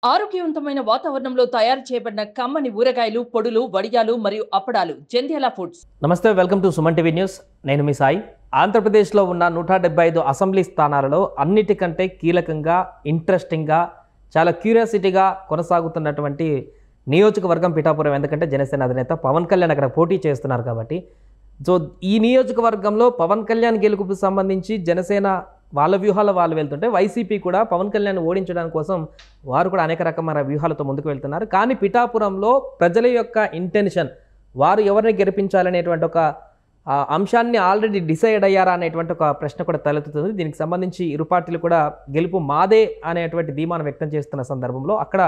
ఆరోగ్యవంతమైన వాతావరణంలో తయారు చేయబడిన కమ్మని ఊరగాయలు, పొడులు, వడియాలు మరియు అప్పడాలు జంధ్యాల ఫుడ్స్. నమస్తే, welcome to Suman TV news. నేను మీ సాయి. ఆంధ్రప్రదేశ్లో ఉన్న 175 అసెంబ్లీ స్థానాలలో అన్నిటికంటే కీలకంగా, ఇంట్రెస్టింగ్గా, చాలా క్యూరియాసిటీగా కొనసాగుతున్నటువంటి నియోజకవర్గం పిఠాపురం. ఎందుకంటే జనసేన అధినేత పవన్ కళ్యాణ్ అక్కడ పోటీ చేస్తున్నారు కాబట్టి. సో ఈ నియోజకవర్గంలో పవన్ కళ్యాణ్ గెలుపుకు సంబంధించి జనసేన వాళ్ళ వ్యూహాలు వాళ్ళు వెళ్తుంటే, వైసీపీ కూడా పవన్ కళ్యాణ్ ఓడించడానికి కోసం వారు కూడా అనేక రకమైన వ్యూహాలతో ముందుకు వెళ్తున్నారు. కానీ పిఠాపురంలో ప్రజల యొక్క ఇంటెన్షన్, వారు ఎవరిని గెలిపించాలనేటువంటి ఒక అంశాన్ని ఆల్రెడీ డిసైడ్ అయ్యారా అనేటువంటి ఒక ప్రశ్న కూడా తలెత్తుతుంది. దీనికి సంబంధించి ఇరు పార్టీలు కూడా గెలుపు మాదే అనేటువంటి ధీమాను వ్యక్తం చేస్తున్న సందర్భంలో అక్కడ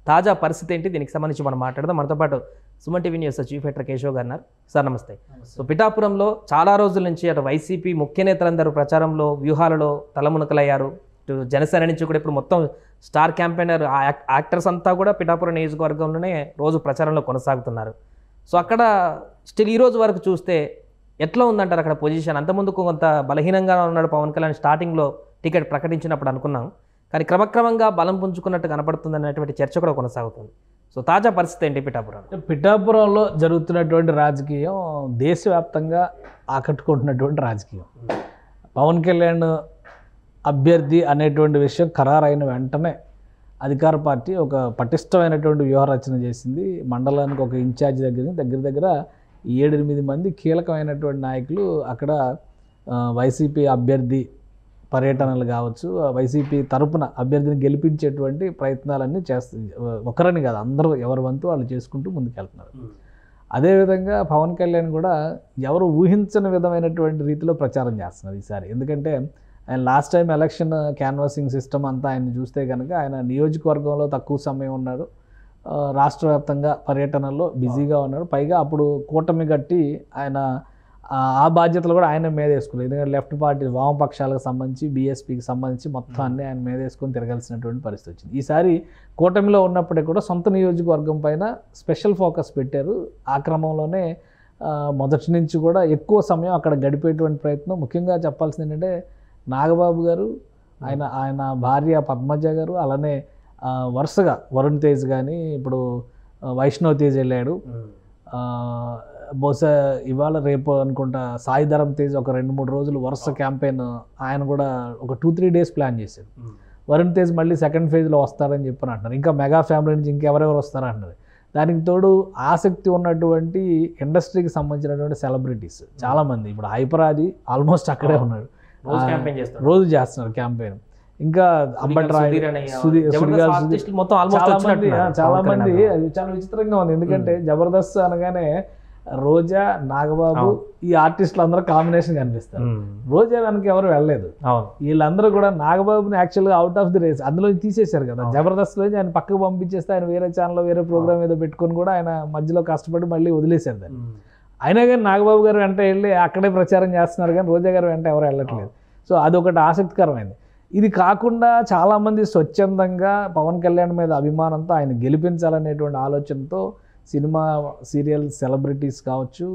తాజా పరిస్థితి ఏంటి, దీనికి సంబంధించి మనం మాట్లాడదాం. మనతో పాటు Suman TV news chief editor Keshav గారు ఉన్నారు. సార్ నమస్తే. సో పిఠాపురంలో చాలా రోజుల నుంచి అటు వైసీపీ ముఖ్య నేతలందరూ ప్రచారంలో వ్యూహాలలో తలమునకలయ్యారు. ఇటు జనసేన నుంచి కూడా ఇప్పుడు మొత్తం స్టార్ క్యాంపెయినర్ యాక్టర్స్ అంతా కూడా పిఠాపురం నియోజకవర్గంలోనే రోజు ప్రచారంలో కొనసాగుతున్నారు. సో అక్కడ స్టిల్ ఈ రోజు వరకు చూస్తే ఎట్లా ఉందంటారు అక్కడ పొజిషన్? అంతకుముందుకు కొంత బలహీనంగా ఉన్నాడు పవన్ కళ్యాణ్, స్టార్టింగ్లో టికెట్ ప్రకటించినప్పుడు అనుకున్నాం, కానీ క్రమక్రమంగా బలం పుంజుకున్నట్టు కనపడుతుంది అనేటువంటి చర్చ కూడా కొనసాగుతుంది. సో తాజా పరిస్థితి ఏంటి పిఠాపురం? పిఠాపురంలో జరుగుతున్నటువంటి రాజకీయం దేశవ్యాప్తంగా ఆకట్టుకుంటున్నటువంటి రాజకీయం. పవన్ కళ్యాణ్ అభ్యర్థి అనేటువంటి విషయం ఖరారైన వెంటనే అధికార పార్టీ ఒక పటిష్టమైనటువంటి వ్యూహరచన చేసింది. మండలానికి ఒక ఇన్ఛార్జ్ దగ్గర 7-8 మంది కీలకమైనటువంటి నాయకులు అక్కడ వైసీపీ అభ్యర్థి పర్యటనలు కావచ్చు, వైసీపీ తరపున అభ్యర్థిని గెలిపించేటువంటి ప్రయత్నాలన్నీ చేస్తుంది. ఒకరని కాదు, అందరూ ఎవరి వంతు వాళ్ళు చేసుకుంటూ ముందుకెళ్తున్నారు. అదేవిధంగా పవన్ కళ్యాణ్ కూడా ఎవరు ఊహించని విధమైనటువంటి రీతిలో ప్రచారం చేస్తున్నారు ఈసారి. ఎందుకంటే ఆయన last time election canvassing system అంతా ఆయన చూస్తే కనుక ఆయన నియోజకవర్గంలో తక్కువ సమయం ఉన్నాడు, రాష్ట్ర వ్యాప్తంగా పర్యటనల్లో బిజీగా ఉన్నాడు. పైగా అప్పుడు కూటమి కట్టి ఆయన ఆ బాధ్యతలు కూడా ఆయన మీద వేసుకున్నారు. ఎందుకంటే లెఫ్ట్ పార్టీ వామపక్షాలకు సంబంధించి బీఎస్పీకి సంబంధించి మొత్తం అన్నీ ఆయన మీద వేసుకొని తిరగాల్సినటువంటి పరిస్థితి వచ్చింది. ఈసారి కూటమిలో ఉన్నప్పటికీ కూడా సొంత నియోజకవర్గం పైన స్పెషల్ ఫోకస్ పెట్టారు. ఆ క్రమంలోనే మొదటి నుంచి కూడా ఎక్కువ సమయం అక్కడ గడిపేటువంటి ప్రయత్నం. ముఖ్యంగా చెప్పాల్సింది ఏంటంటే నాగబాబు గారు, ఆయన భార్య పద్మజ గారు, అలానే వరుసగా వరుణ్ తేజ్ కానీ, ఇప్పుడు వైష్ణవ్ తేజ్ వెళ్ళాడు, బహుశా ఇవాళ రేపు అనుకుంటా సాయి ధరమ్ తేజ్ ఒక 2-3 రోజులు వరుస క్యాంపెయిన్ ఆయన కూడా ఒక 2-3 డేస్ ప్లాన్ చేశారు. వరుణ్ తేజ్ మళ్ళీ సెకండ్ ఫేజ్లో వస్తారని చెప్పని అంటున్నారు. ఇంకా మెగా ఫ్యామిలీ నుంచి ఇంకెవరెవరు వస్తారంటున్నారు. దానికి తోడు ఆసక్తి ఉన్నటువంటి ఇండస్ట్రీకి సంబంధించినటువంటి సెలబ్రిటీస్ చాలామంది, ఇప్పుడు హైపరాది ఆల్మోస్ట్ అక్కడే ఉన్నాడు, రోజు చేస్తున్నారు క్యాంపెయిన్. ఇంకా అంబట్రాయ్, చాలా మంది. అది చాలా విచిత్రంగా ఉంది. ఎందుకంటే జబర్దస్త్ అనగానే రోజా, నాగబాబు, ఈ ఆర్టిస్టులు అందరూ కాంబినేషన్ కనిపిస్తారు. రోజా వెనక ఎవరు వెళ్ళలేదు. వీళ్ళందరూ కూడా నాగబాబుని యాక్చువల్గా అవుట్ ఆఫ్ ది రేస్ అందులో తీసేశారు కదా. జబర్దస్త్లో ఆయన పక్కకు పంపించేస్తే ఆయన వేరే ఛానల్లో వేరే ప్రోగ్రామ్ ఏదో పెట్టుకొని కూడా ఆయన మధ్యలో కష్టపడి మళ్ళీ వదిలేశారు దాన్ని. అయినా కానీ నాగబాబు గారు వెంట వెళ్ళి అక్కడే ప్రచారం చేస్తున్నారు, కానీ రోజా గారు వెంట ఎవరు వెళ్ళట్లేదు. సో అదొకటి ఆసక్తికరమైంది. ఇది కాకుండా చాలామంది స్వచ్ఛందంగా పవన్ కళ్యాణ్ మీద అభిమానంతో ఆయన గెలిపించాలనేటువంటి ఆలోచనతో సినిమా, సీరియల్ సెలబ్రిటీస్ కావచ్చు,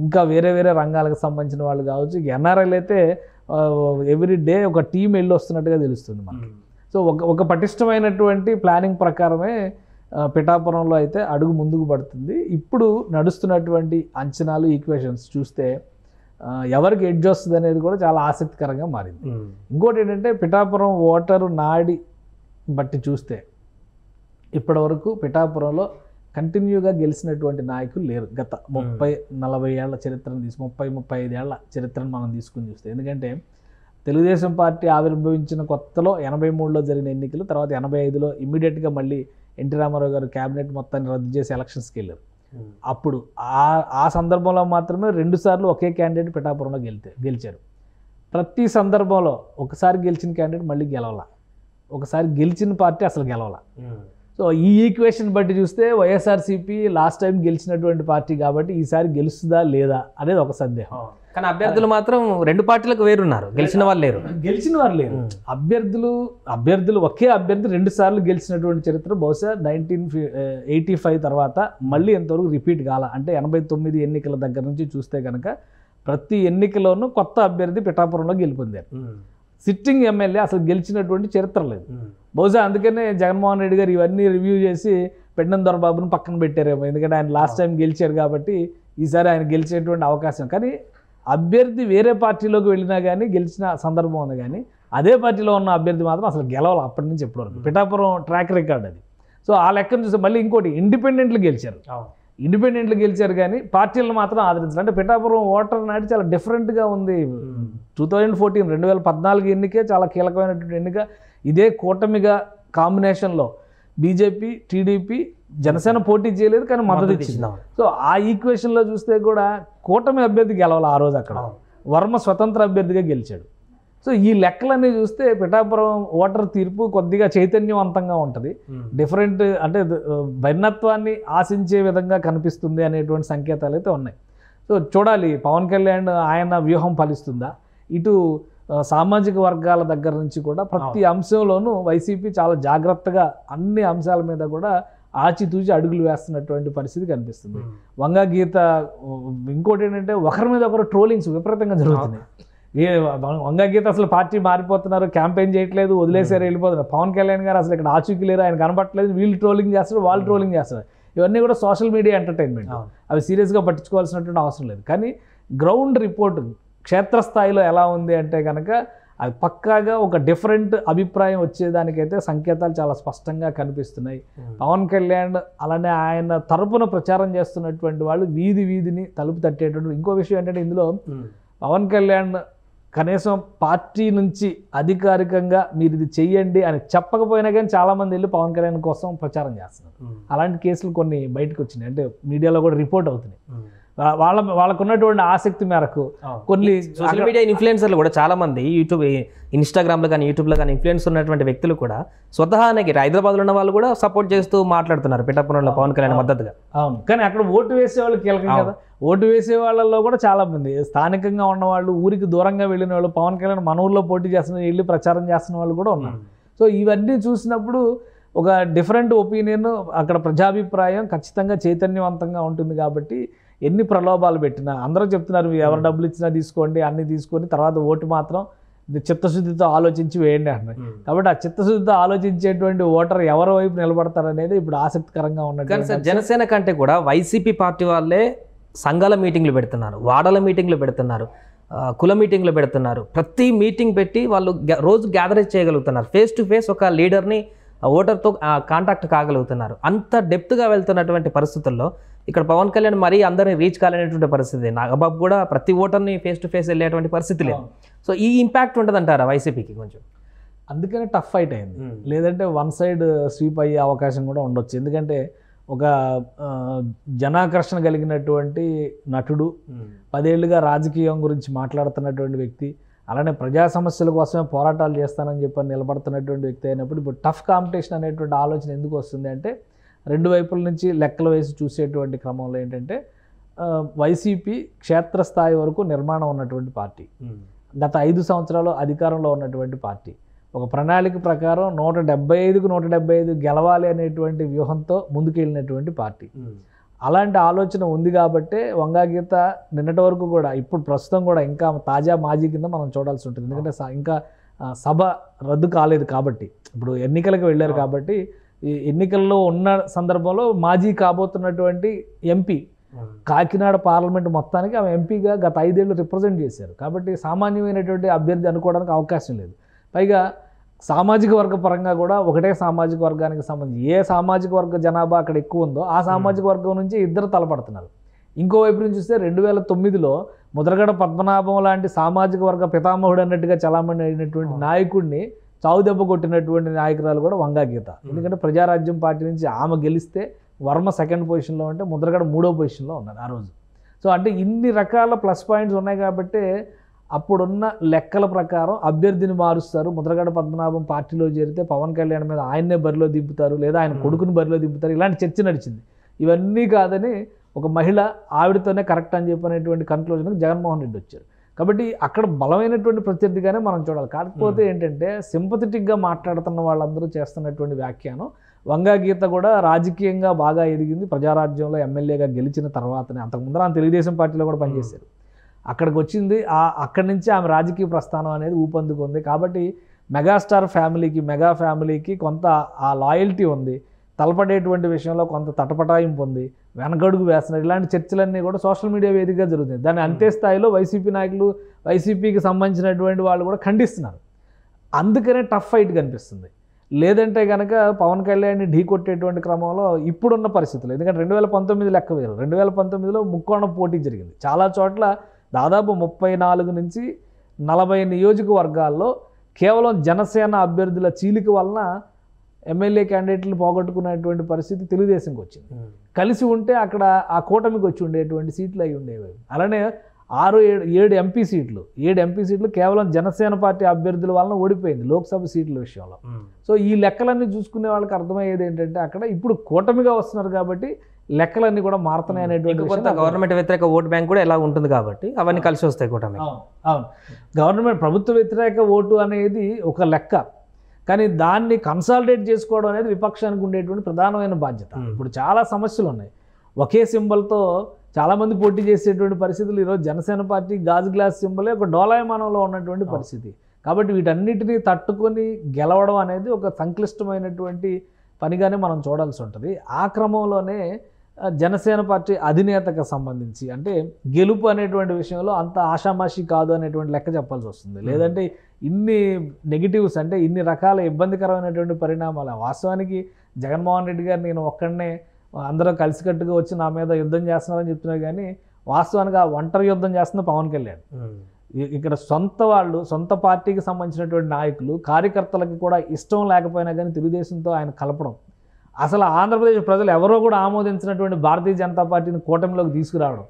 ఇంకా వేరే వేరే రంగాలకు సంబంధించిన వాళ్ళు కావచ్చు, ఎన్ఆర్ఐలు అయితే ఎవ్రీ డే ఒక టీం వెళ్ళి వస్తున్నట్టుగా తెలుస్తుంది మనకి. సో ఒక పటిష్టమైనటువంటి ప్లానింగ్ ప్రకారమే పిఠాపురంలో అయితే అడుగు ముందుకు పడుతుంది. ఇప్పుడు నడుస్తున్నటువంటి అంచనాలు, ఈక్వేషన్స్ చూస్తే ఎవరికి ఎడ్జ్ వస్తుంది అనేది కూడా చాలా ఆసక్తికరంగా మారింది. ఇంకోటి ఏంటంటే పిఠాపురం ఓటరు నాడి బట్టి చూస్తే ఇప్పటి వరకు పిఠాపురంలో కంటిన్యూగా గెలిచినటువంటి నాయకులు లేరు. గత 30-40 ఏళ్ల చరిత్రను 30-35 ఏళ్ల చరిత్రను మనం తీసుకుని చూస్తే, ఎందుకంటే తెలుగుదేశం పార్టీ ఆవిర్భవించిన కొత్తలో 83లో జరిగిన ఎన్నికలు, తర్వాత 85లో ఇమ్మీడియట్గా మళ్ళీ ఎన్టీ రామారావు గారు క్యాబినెట్ మొత్తాన్ని రద్దు చేసి ఎలక్షన్స్కి వెళ్ళారు. అప్పుడు ఆ సందర్భంలో మాత్రమే 2 సార్లు ఒకే క్యాండిడేట్ పిఠాపురంలో గెలిచారు. ప్రతి సందర్భంలో ఒకసారి గెలిచిన క్యాండిడేట్ మళ్ళీ గెలవాల, ఒకసారి గెలిచిన పార్టీ అసలు గెలవాల. సో ఈ ఈక్వేషన్ బట్టి చూస్తే వైఎస్ఆర్సీపీ లాస్ట్ టైం గెలిచినటువంటి పార్టీ కాబట్టి ఈసారి గెలుస్తుందా లేదా అనేది ఒక సందేహం. కానీ అభ్యర్థులు మాత్రం 2 పార్టీలకు వేరున్నారు, గెలిచిన వాళ్ళు లేరు. అభ్యర్థులు ఒకే అభ్యర్థి 2 సార్లు గెలిచినటువంటి చరిత్ర బహుశా 1985 తర్వాత మళ్ళీ ఎంతవరకు రిపీట్ కాల. అంటే 89 ఎన్నికల దగ్గర నుంచి చూస్తే కనుక ప్రతి ఎన్నికలోనూ కొత్త అభ్యర్థి పిఠాపురంలో గెలుపొందారు. సిట్టింగ్ ఎమ్మెల్యే అసలు గెలిచినటువంటి చరిత్ర లేదు. బహుశా అందుకనే జగన్మోహన్ రెడ్డి గారు ఇవన్నీ రివ్యూ చేసి పెండం దొరబాబును పక్కన పెట్టారేమో, ఎందుకంటే ఆయన లాస్ట్ టైం గెలిచారు కాబట్టి ఈసారి ఆయన గెలిచేటువంటి అవకాశం. కానీ అభ్యర్థి వేరే పార్టీలోకి వెళ్ళినా కానీ గెలిచిన సందర్భం ఉంది, కానీ అదే పార్టీలో ఉన్న అభ్యర్థి మాత్రం అసలు గెలవాలి అప్పటి నుంచి ఎప్పటివరకు. పిఠాపురం ట్రాక్ రికార్డ్ అది. సో ఆ లెక్కను చూస్తే మళ్ళీ ఇంకోటి ఇండిపెండెంట్లు గెలిచారు కానీ పార్టీలను మాత్రం ఆదరించారు. అంటే పిఠాపురం ఓటర్ నాటి చాలా డిఫరెంట్గా ఉంది. 2014 2014 ఎన్నికే చాలా కీలకమైనటువంటి ఎన్నిక. ఇదే కూటమిగా కాంబినేషన్లో బీజేపీ, టీడీపీ, జనసేన పోటీ చేయలేదు కానీ మద్దతు ఇచ్చింది. సో ఆ ఈక్వేషన్లో చూస్తే కూడా కూటమి అభ్యర్థి గెలవాలి ఆ రోజు. అక్కడ వర్మ స్వతంత్ర అభ్యర్థిగా గెలిచాడు. సో ఈ లెక్కలన్నీ చూస్తే పిఠాపురం ఓటర్ తీర్పు కొద్దిగా చైతన్యవంతంగా ఉంటుంది. డిఫరెంట్ అంటే భిన్నత్వాన్ని ఆశించే విధంగా కనిపిస్తుంది అనేటువంటి సంకేతాలు అయితే ఉన్నాయి. సో చూడాలి పవన్ కళ్యాణ్ ఆయన వ్యూహం ఫలిస్తుందా. ఇటు సామాజిక వర్గాల దగ్గర నుంచి కూడా ప్రతి అంశంలోనూ వైసీపీ చాలా జాగ్రత్తగా అన్ని అంశాల మీద కూడా ఆచితూచి అడుగులు వేస్తున్నటువంటి పరిస్థితి కనిపిస్తుంది. వంగా గీత ఇంకోటి ఏంటంటే ఒకరి మీద ఒకరు ట్రోలింగ్స్ విపరీతంగా జరుగుతున్నాయి. వంగా గీత అసలు పార్టీ మారిపోతున్నారు, క్యాంపెయిన్ చేయట్లేదు, వదిలేసారు, వెళ్ళిపోతున్నారు. పవన్ కళ్యాణ్ గారు అసలు ఇక్కడ ఆచూకీ లేరు, ఆయన కనపట్లేదు, వీళ్ళు ట్రోలింగ్ చేస్తారు, వాళ్ళు ట్రోలింగ్ చేస్తారు. ఇవన్నీ కూడా సోషల్ మీడియా ఎంటర్టైన్మెంట్, అవి సీరియస్గా పట్టించుకోవాల్సినటువంటి అవసరం లేదు. కానీ గ్రౌండ్ రిపోర్ట్ క్షేత్రస్థాయిలో ఎలా ఉంది అంటే కనుక అది పక్కాగా ఒక డిఫరెంట్ అభిప్రాయం వచ్చేదానికైతే సంకేతాలు చాలా స్పష్టంగా కనిపిస్తున్నాయి. పవన్ కళ్యాణ్ అలానే ఆయన తరపున ప్రచారం చేస్తున్నటువంటి వాళ్ళు వీధిని తలుపు తట్టేటువంటి. ఇంకో విషయం ఏంటంటే ఇందులో పవన్ కళ్యాణ్ కనీసం పార్టీ నుంచి అధికారికంగా మీరు ఇది చెయ్యండి అని చెప్పకపోయినా కానీ చాలామంది వెళ్ళి పవన్ కళ్యాణ్ కోసం ప్రచారం చేస్తున్నారు. అలాంటి కేసులు కొన్ని బయటకు వచ్చినాయి, అంటే మీడియాలో కూడా రిపోర్ట్ అవుతున్నాయి. వాళ్ళకు ఉన్నటువంటి ఆసక్తి మేరకు కొన్ని సోషల్ మీడియా ఇన్ఫ్లుయెన్సర్లు కూడా చాలా మంది ఇన్స్టాగ్రామ్లో కానీ యూట్యూబ్లో కానీ ఇన్ఫ్లుయెన్స్ ఉన్నటువంటి వ్యక్తులు కూడా స్వతహానికి హైదరాబాద్లో ఉన్న వాళ్ళు కూడా సపోర్ట్ చేస్తూ మాట్లాడుతున్నారు పిఠాపురంలో పవన్ కళ్యాణ్ మద్దతుగా. అవును, కానీ అక్కడ ఓటు వేసే వాళ్ళు కీలకం కదా. ఓటు వేసే వాళ్ళల్లో కూడా చాలా మంది స్థానికంగా ఉన్నవాళ్ళు, ఊరికి దూరంగా వెళ్ళిన వాళ్ళు, పవన్ కళ్యాణ్ మన ఊర్లో పోటీ చేస్తున్న వెళ్ళి ప్రచారం చేస్తున్న వాళ్ళు కూడా ఉన్నారు. సో ఇవన్నీ చూసినప్పుడు ఒక డిఫరెంట్ ఒపీనియన్, అక్కడ ప్రజాభిప్రాయం ఖచ్చితంగా చైతన్యవంతంగా ఉంటుంది. కాబట్టి ఎన్ని ప్రలోభాలు పెట్టినా అందరూ చెప్తున్నారు ఎవరు డబ్బులు ఇచ్చినా తీసుకోండి, అన్ని తీసుకొని తర్వాత ఓటు మాత్రం చిత్తశుద్ధితో ఆలోచించి వేయండి అంటున్నారు. కాబట్టి ఆ చిత్తశుద్ధితో ఆలోచించేటువంటి ఓటర్ ఎవరి వైపు నిలబడతారనేది ఇప్పుడు ఆసక్తికరంగా ఉన్నట్టు. జనసేన కంటే కూడా వైసీపీ పార్టీ వాళ్ళే సంఘాల మీటింగ్లు పెడుతున్నారు, వార్డుల మీటింగ్లు పెడుతున్నారు, కుల మీటింగ్లు పెడుతున్నారు. ప్రతి మీటింగ్ పెట్టి వాళ్ళు రోజు గ్యాదరేజ్ చేయగలుగుతున్నారు. ఫేస్ టు ఫేస్ ఒక లీడర్ని ఓటర్తో కాంటాక్ట్ కాగలుగుతున్నారు. అంత డెప్త్గా వెళ్తున్నటువంటి పరిస్థితుల్లో ఇక్కడ పవన్ కళ్యాణ్ మరీ అందరినీ రీచ్ కాలేనటువంటి పరిస్థితి. నాగబాబు కూడా ప్రతి ఓటర్ని ఫేస్ టు ఫేస్ వెళ్ళేటువంటి పరిస్థితి లేదు. సో ఈ ఇంపాక్ట్ ఉంటుందంటారా వైసీపీకి కొంచెం? అందుకనే టఫ్ ఫైట్ అయింది. లేదంటే వన్ సైడ్ స్వీప్ అయ్యే అవకాశం కూడా ఉండొచ్చు. ఎందుకంటే ఒక జనాకర్షణ కలిగినటువంటి నటుడు, 10 ఏళ్ళుగా రాజకీయం గురించి మాట్లాడుతున్నటువంటి వ్యక్తి, అలానే ప్రజా సమస్యల కోసమే పోరాటాలు చేస్తానని చెప్పి నిలబడుతున్నటువంటి వ్యక్తి అయినప్పుడు ఇప్పుడు టఫ్ కాంపిటీషన్ అనేటువంటి ఆలోచన ఎందుకు వస్తుంది అంటే రెండు వైపుల నుంచి లెక్కలు వేసి చూసేటువంటి క్రమంలో ఏంటంటే వైసీపీ క్షేత్రస్థాయి వరకు నిర్మాణం ఉన్నటువంటి పార్టీ, గత 5 సంవత్సరాలు అధికారంలో ఉన్నటువంటి పార్టీ, ఒక ప్రణాళిక ప్రకారం 175కు 175 గెలవాలి అనేటువంటి వ్యూహంతో ముందుకెళ్ళినటువంటి పార్టీ. అలాంటి ఆలోచన ఉంది కాబట్టే వంగా గీత నిన్నటి వరకు కూడా, ఇప్పుడు ప్రస్తుతం కూడా ఇంకా తాజా మాజీ కింద మనం చూడాల్సి ఉంటుంది. ఎందుకంటే ఇంకా సభ రద్దు కాలేదు కాబట్టి, ఇప్పుడు ఎన్నికలకు వెళ్ళారు కాబట్టి, ఈ ఎన్నికల్లో ఉన్న సందర్భంలో మాజీ కాబోతున్నటువంటి ఎంపీ కాకినాడ పార్లమెంట్ మొత్తానికి ఆమె ఎంపీగా గత 5 ఏళ్ళు రిప్రజెంట్ చేశారు. కాబట్టి సామాన్యమైనటువంటి అభ్యర్థి అనుకోవడానికి అవకాశం లేదు. పైగా సామాజిక వర్గ పరంగా కూడా ఒకటే సామాజిక వర్గానికి సంబంధించి ఏ సామాజిక వర్గ జనాభా అక్కడ ఎక్కువ ఉందో ఆ సామాజిక వర్గం నుంచి ఇద్దరు తలపడుతున్నారు. ఇంకోవైపు నుంచి చూస్తే 2009లో ముద్రగడ పద్మనాభం లాంటి సామాజిక వర్గ పితామహుడు అన్నట్టుగా చలామణి అయినటువంటి నాయకుడిని చావు దెబ్బ కొట్టినటువంటి నాయకురాలు కూడా వంగా గీత. ఎందుకంటే ప్రజారాజ్యం పార్టీ నుంచి ఆమె గెలిస్తే వర్మ 2nd పొజిషన్లో ఉంటే ముద్రగడ 3వ పొజిషన్లో ఉన్నారు ఆ రోజు. సో అంటే ఇన్ని రకాల ప్లస్ పాయింట్స్ ఉన్నాయి కాబట్టి అప్పుడున్న లెక్కల ప్రకారం అభ్యర్థిని మారుస్తారు. ముద్రగడ పద్మనాభం పార్టీలో చేరితే పవన్ కళ్యాణ్ మీద ఆయన్నే బరిలో దింపుతారు, లేదా ఆయన కొడుకుని బరిలో దింపుతారు, ఇలాంటి చర్చ నడిచింది. ఇవన్నీ కాదని ఒక మహిళ ఆవిడతోనే కరెక్ట్ అని చెప్పనేటువంటి కన్క్లూజన్కి జగన్మోహన్ రెడ్డి వచ్చారు. కాబట్టి అక్కడ బలమైనటువంటి ప్రత్యర్థిగానే మనం చూడాలి. కాకపోతే ఏంటంటే సింపథెటిక్గా మాట్లాడుతున్న వాళ్ళందరూ చేస్తున్నటువంటి వ్యాఖ్యానం, వంగా గీత కూడా రాజకీయంగా బాగా ఎదిగింది ప్రజారాజ్యంలో ఎమ్మెల్యేగా గెలిచిన తర్వాతనే, అంతకుముందర తెలుగుదేశం పార్టీలో కూడా పనిచేశారు. అక్కడికి వచ్చింది. అక్కడి నుంచి ఆమె రాజకీయ ప్రస్థానం అనేది ఊపందుకుంది. కాబట్టి మెగాస్టార్ ఫ్యామిలీకి, మెగా ఫ్యామిలీకి కొంత ఆ లాయల్టీ ఉంది. తలపడేటువంటి విషయంలో కొంత తటపటాయింపు ఉంది, వెనకడుగు వేస్తున్నారు. ఇలాంటి చర్చలన్నీ కూడా సోషల్ మీడియా వేదికగా జరుగుతుంది. దాన్ని అంతే స్థాయిలో వైసీపీ నాయకులు, వైసీపీకి సంబంధించినటువంటి వాళ్ళు కూడా ఖండిస్తున్నారు. అందుకనే టఫ్ ఫైట్ కనిపిస్తుంది. లేదంటే కనుక పవన్ కళ్యాణ్ని ఢీ కొట్టేటువంటి క్రమంలో ఇప్పుడున్న పరిస్థితులు, ఎందుకంటే 2019 లెక్క వేరు. 2019లో ముక్కోణ పోటీ జరిగింది. చాలా చోట్ల దాదాపు 34 నుంచి 40 నియోజకవర్గాల్లో కేవలం జనసేన అభ్యర్థుల చీలిక వలన ఎమ్మెల్యే క్యాండిడేట్లు పోగొట్టుకునేటువంటి పరిస్థితి తెలుగుదేశంకి వచ్చింది. కలిసి ఉంటే అక్కడ ఆ కూటమికి వచ్చి ఉండేటువంటి సీట్లు అయి ఉండేవి. అలానే 7 ఎంపీ సీట్లు కేవలం జనసేన పార్టీ అభ్యర్థుల వలన ఓడిపోయింది లోక్సభ సీట్ల విషయంలో. సో ఈ లెక్కలన్నీ చూసుకునే వాళ్ళకి అర్థమయ్యేది ఏంటంటే అక్కడ ఇప్పుడు కూటమిగా వస్తున్నారు కాబట్టి లెక్కలన్నీ కూడా మారుతున్నాయి అనేటువంటి గవర్నమెంట్ వ్యతిరేక ఓటు బ్యాంక్ కూడా ఎలా ఉంటుంది కాబట్టి అవన్నీ కలిసి వస్తాయి కూటమి. అవును, గవర్నమెంట్ ప్రభుత్వ వ్యతిరేక ఓటు అనేది ఒక లెక్క, కానీ దాన్ని కన్సాలిడేట్ చేసుకోవడం అనేది విపక్షానికి ఉండేటువంటి ప్రధానమైన బాధ్యత. ఇప్పుడు చాలా సమస్యలు ఉన్నాయి. ఒకే సింబల్తో చాలామంది పోటీ చేసేటువంటి పరిస్థితులు ఈరోజు జనసేన పార్టీ గాజు గ్లాస్ సింబలే ఒక డోలాయమానంలో ఉన్నటువంటి పరిస్థితి. కాబట్టి వీటన్నిటినీ తట్టుకొని గెలవడం అనేది ఒక సంక్లిష్టమైనటువంటి పనిగానే మనం చూడాల్సి ఉంటుంది. ఆ క్రమంలోనే జనసేన పార్టీ అధినేతకు సంబంధించి అంటే గెలుపు అనేటువంటి విషయంలో అంత ఆషామాషి కాదు అనేటువంటి లెక్క చెప్పాల్సి వస్తుంది. లేదంటే ఇన్ని నెగిటివ్స్ అంటే ఇన్ని రకాల ఇబ్బందికరమైనటువంటి పరిణామాలు. వాస్తవానికి జగన్మోహన్ రెడ్డి గారు నేను ఒక్కడనే అందరూ కలిసికట్టుగా వచ్చి నా మీద యుద్ధం చేస్తున్నారని చెప్తున్నారు, కానీ వాస్తవానికి ఆ ఒంటరి యుద్ధం చేస్తున్న పవన్ కళ్యాణ్. ఇక్కడ సొంత పార్టీకి సంబంధించినటువంటి నాయకులు, కార్యకర్తలకి కూడా ఇష్టం లేకపోయినా కానీ తెలుగుదేశంతో ఆయన కలపడం, అసలు ఆంధ్రప్రదేశ్ ప్రజలు ఎవరో కూడా ఆమోదించినటువంటి భారతీయ జనతా పార్టీని కూటమిలోకి తీసుకురావడం,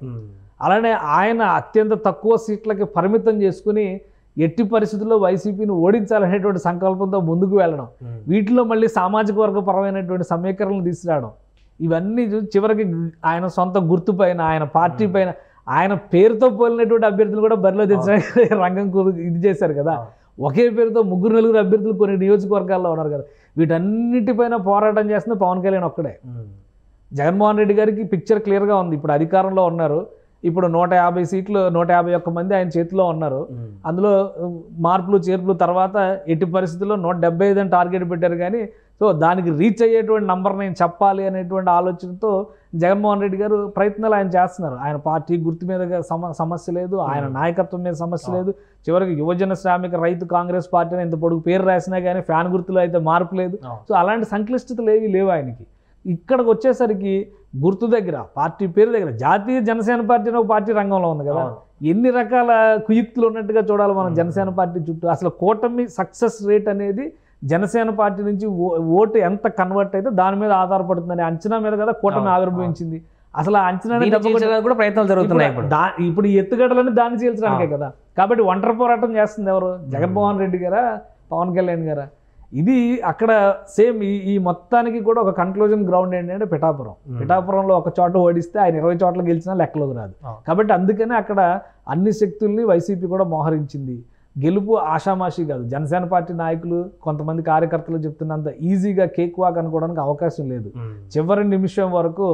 అలానే ఆయన అత్యంత తక్కువ సీట్లకి పరిమితం చేసుకుని ఎట్టి పరిస్థితుల్లో వైసీపీని ఓడించాలనేటువంటి సంకల్పంతో ముందుకు వెళ్ళడం, వీటిలో మళ్ళీ సామాజిక వర్గ పరమైనటువంటి సమీకరణలు తీసుకురావడం, ఇవన్నీ చివరికి ఆయన సొంత గుర్తు పైన, ఆయన పార్టీ పైన, ఆయన పేరుతో పోలినటువంటి అభ్యర్థులు కూడా బరిలో తెచ్చడానికి రంగం ఇది చేశారు కదా. ఒకే పేరుతో 3-4 అభ్యర్థులు కొన్ని నియోజకవర్గాల్లో ఉన్నారు కదా. వీటన్నిటిపైన పోరాటం చేస్తున్న పవన్ కళ్యాణ్ ఒక్కడే. జగన్మోహన్ రెడ్డి గారికి పిక్చర్ క్లియర్గా ఉంది. ఇప్పుడు అధికారంలో ఉన్నారు, ఇప్పుడు 150 సీట్లు 151 మంది ఆయన చేతిలో ఉన్నారు. అందులో మార్పులు చేర్పులు తర్వాత ఎట్టి పరిస్థితుల్లో 175 అని టార్గెట్ పెట్టారు, కానీ సో దానికి రీచ్ అయ్యేటువంటి నంబర్ నేను చెప్పాలి అనేటువంటి ఆలోచనతో జగన్మోహన్ రెడ్డి గారు ప్రయత్నాలు ఆయన చేస్తున్నారు. ఆయన పార్టీ గుర్తు మీద సమస్య లేదు, ఆయన నాయకత్వం మీద సమస్య లేదు. చివరికి యువజన శ్రామిక రైతు కాంగ్రెస్ పార్టీ అని ఇంత పొడుగు పేరు రాసినా కానీ ఫ్యాన్ గుర్తులో అయితే మార్పు లేదు. సో అలాంటి సంక్లిష్టతలు ఏవి లేవు ఆయనకి. ఇక్కడికి వచ్చేసరికి గుర్తు దగ్గర, పార్టీ పేరు దగ్గర జాతీయ జనసేన పార్టీ ఒక పార్టీ రంగంలో ఉంది కదా. ఎన్ని రకాల కుయుక్తులు ఉన్నట్టుగా చూడాలి మనం జనసేన పార్టీ చుట్టూ. అసలు కూటమి సక్సెస్ రేట్ అనేది జనసేన పార్టీ నుంచి ఓటు ఎంత కన్వర్ట్ అయితే దాని మీద ఆధారపడుతుందని అంచనా మీద కదా కూటమి ఆవిర్భవించింది. అసలు ఆ అంచనా కూడా ప్రయత్నాలు జరుగుతున్నాయి. ఇప్పుడు ఈ ఎత్తుగడలని దాన్ని చీల్చడానికే కదా. కాబట్టి ఒంటరి పోరాటం చేస్తుంది ఎవరు? జగన్మోహన్ రెడ్డి గారా, పవన్ కళ్యాణ్ గారా? ఇది అక్కడ సేమ్ ఈ మొత్తానికి కూడా ఒక కన్క్లూజన్ గ్రౌండ్ ఏంటంటే పిఠాపురంలో ఒక చోట ఓడిస్తే ఆయన 20 చోట్ల గెలిచినా లెక్కలోకి రాదు. కాబట్టి అందుకనే అక్కడ అన్ని శక్తుల్ని వైసీపీ కూడా మోహరించింది. గెలుపు ఆషామాషి కాదు. జనసేన పార్టీ నాయకులు కొంతమంది కార్యకర్తలు చెప్తున్నంత ఈజీగా కేక్ వాక్ అనుకోవడానికి అవకాశం లేదు. చివరి నిమిషం వరకు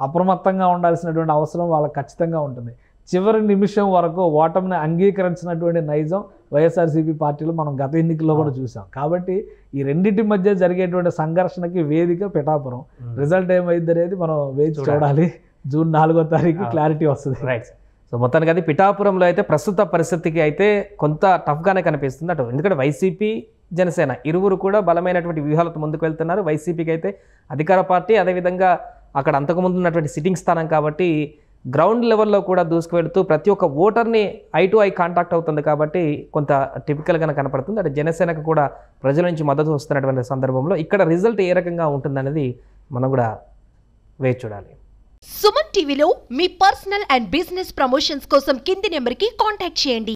అప్రమత్తంగా ఉండాల్సినటువంటి అవసరం వాళ్ళకి ఖచ్చితంగా ఉంటుంది. చివరి నిమిషం వరకు ఓటమిని అంగీకరించినటువంటి నైజం వైఎస్ఆర్సీపీ పార్టీలో మనం గత ఎన్నికల్లో కూడా చూసాం. కాబట్టి ఈ రెండింటి మధ్య జరిగేటువంటి సంఘర్షణకి వేదిక పిఠాపురం. రిజల్ట్ ఏమైంది అనేది మనం వేచి చూడాలి. జూన్ 4వ తారీఖు క్లారిటీ వస్తుంది. రైట్. సో మొత్తానికి అది పిఠాపురంలో అయితే ప్రస్తుత పరిస్థితికి అయితే కొంత టఫ్గానే కనిపిస్తుంది అటు. ఎందుకంటే వైసీపీ జనసేన ఇరువురు కూడా బలమైనటువంటి వ్యూహాలతో ముందుకు వెళ్తున్నారు. వైసీపీకి అయితే అధికార పార్టీ, అదేవిధంగా అక్కడ అంతకుముందు ఉన్నటువంటి సిట్టింగ్ స్థానం కాబట్టి గ్రౌండ్ లెవెల్లో కూడా దూసుకువెళ్తూ ప్రతి ఒక్క ఓటర్ని ఐ టు ఐ కాంటాక్ట్ అవుతుంది కాబట్టి కొంత టిపికల్గానే కనపడుతుంది. అంటే జనసేనకు కూడా ప్రజల నుంచి మద్దతు వస్తున్నటువంటి సందర్భంలో ఇక్కడ రిజల్ట్ ఏ రకంగా ఉంటుందనేది మనం కూడా వేచి చూడాలి. సుమన్ టీవీలో మీ పర్సనల్ అండ్ బిజినెస్ ప్రమోషన్స్ కోసం కింది నెంబర్కి కాంటాక్ట్ చేయండి.